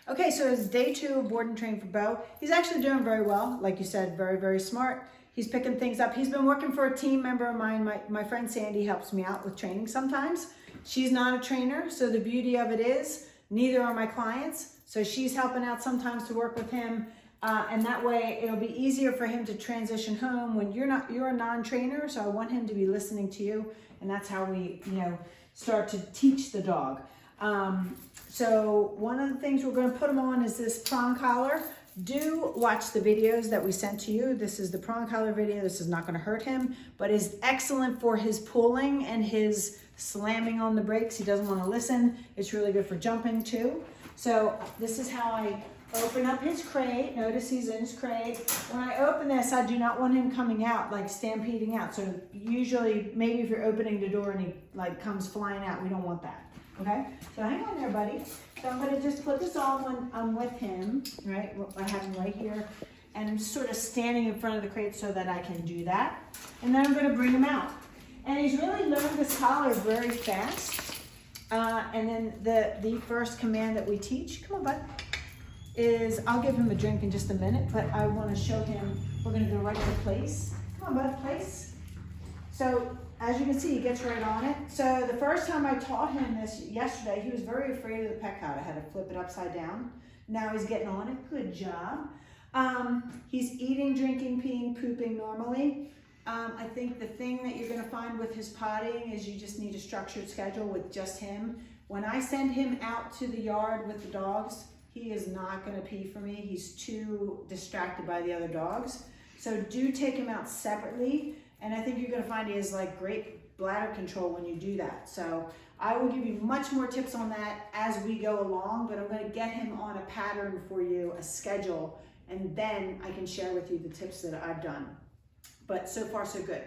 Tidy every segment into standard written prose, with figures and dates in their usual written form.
Okay, so it's day 2 of board and train for Beau. He's actually doing very well. Like you said, very, very smart. He's picking things up. He's been working for a team member of mine. My friend Sandy helps me out with training sometimes. She's not a trainer, so the beauty of it is neither are my clients. So she's helping out sometimes to work with him. And that way it'll be easier for him to transition home when you're a non-trainer. So I want him to be listening to you. And that's how we, start to teach the dog. So one of the things we're going to put him on is this prong collar. Do watch the videos that we sent to you. This is the prong collar video. This is not going to hurt him, but is excellent for his pulling and his slamming on the brakes. He doesn't want to listen. It's really good for jumping too. So this is how I open up his crate. Notice he's in his crate. When I open this, I do not want him coming out, like stampeding out. So usually, maybe if you're opening the door and he like comes flying out, we don't want that. Okay, so hang on there, buddy. So I'm gonna just put this on when I'm with him, right? I have him right here. And I'm just sort of standing in front of the crate so that I can do that. And then I'm gonna bring him out. And he's really learned this collar very fast. And then the first command that we teach, come on, bud, is, I'll give him a drink in just a minute, but I wanna show him, we're gonna go right to place. Come on, bud, place. So, as you can see, he gets right on it. So the first time I taught him this yesterday, he was very afraid of the pet cot. I had to flip it upside down. Now he's getting on it. Good job. He's eating, drinking, peeing, pooping normally. I think the thing that you're going to find with his potting is you just need a structured schedule with just him. When I send him out to the yard with the dogs, he is not going to pee for me. He's too distracted by the other dogs. So do take him out separately. And I think you're going to find he has like great bladder control when you do that. So I will give you much more tips on that as we go along, but I'm going to get him on a pattern for you, a schedule, and then I can share with you the tips that I've done. But so far, so good.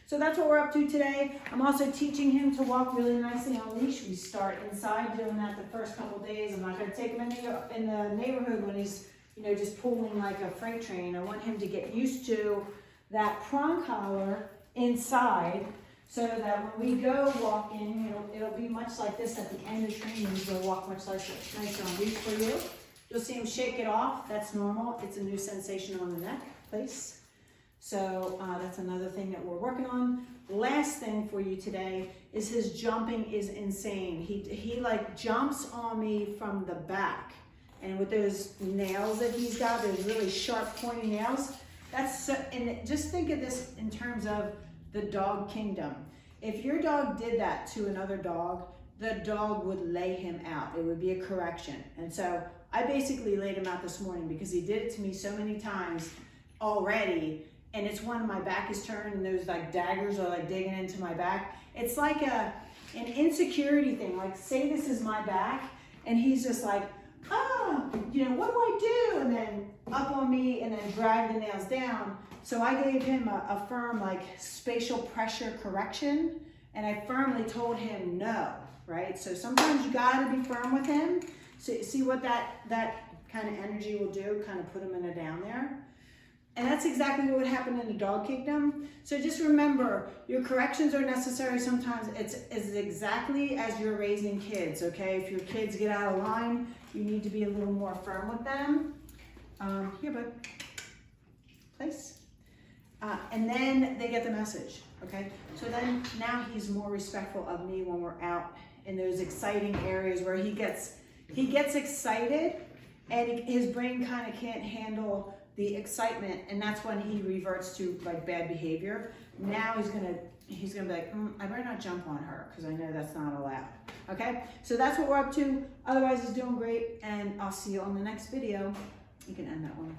So that's what we're up to today. I'm also teaching him to walk really nicely on leash. We start inside doing that the first couple days. I'm not going to take him in the neighborhood when he's, just pulling like a freight train. I want him to get used to that prong collar inside so that when we go walking, it'll be much like this at the end of training. He'll walk much nicer on leash for you. You'll see him shake it off. That's normal. It's a new sensation on the neck place. So that's another thing that we're working on. Last thing for you today is his jumping is insane. He like jumps on me from the back. And with those nails that he's got, those really sharp pointy nails, and just think of this in terms of the dog kingdom. If your dog did that to another dog, the dog would lay him out. It would be a correction. And so I basically laid him out this morning because he did it to me so many times already. And it's when my back is turned and those like daggers are like digging into my back. It's like an insecurity thing. Like say this is my back and he's just like, what do I do? And then up on me and then drag the nails down. So I gave him a firm like spatial pressure correction and I firmly told him no, right? So sometimes you gotta be firm with him. So see what that kind of energy will do, kind of put him in a down there. And that's exactly what would happen in the dog kingdom. So just remember, your corrections are necessary sometimes. It's exactly as you're raising kids, okay? If your kids get out of line, you need to be a little more firm with them. Here, bud. Place. And then they get the message, okay? So then now he's more respectful of me when we're out in those exciting areas where he gets excited and his brain kind of can't handle the excitement, and that's when he reverts to like bad behavior. Now he's gonna be like, I better not jump on her because I know that's not allowed. Okay, so that's what we're up to. Otherwise, he's doing great, and I'll see you on the next video. You can end that one.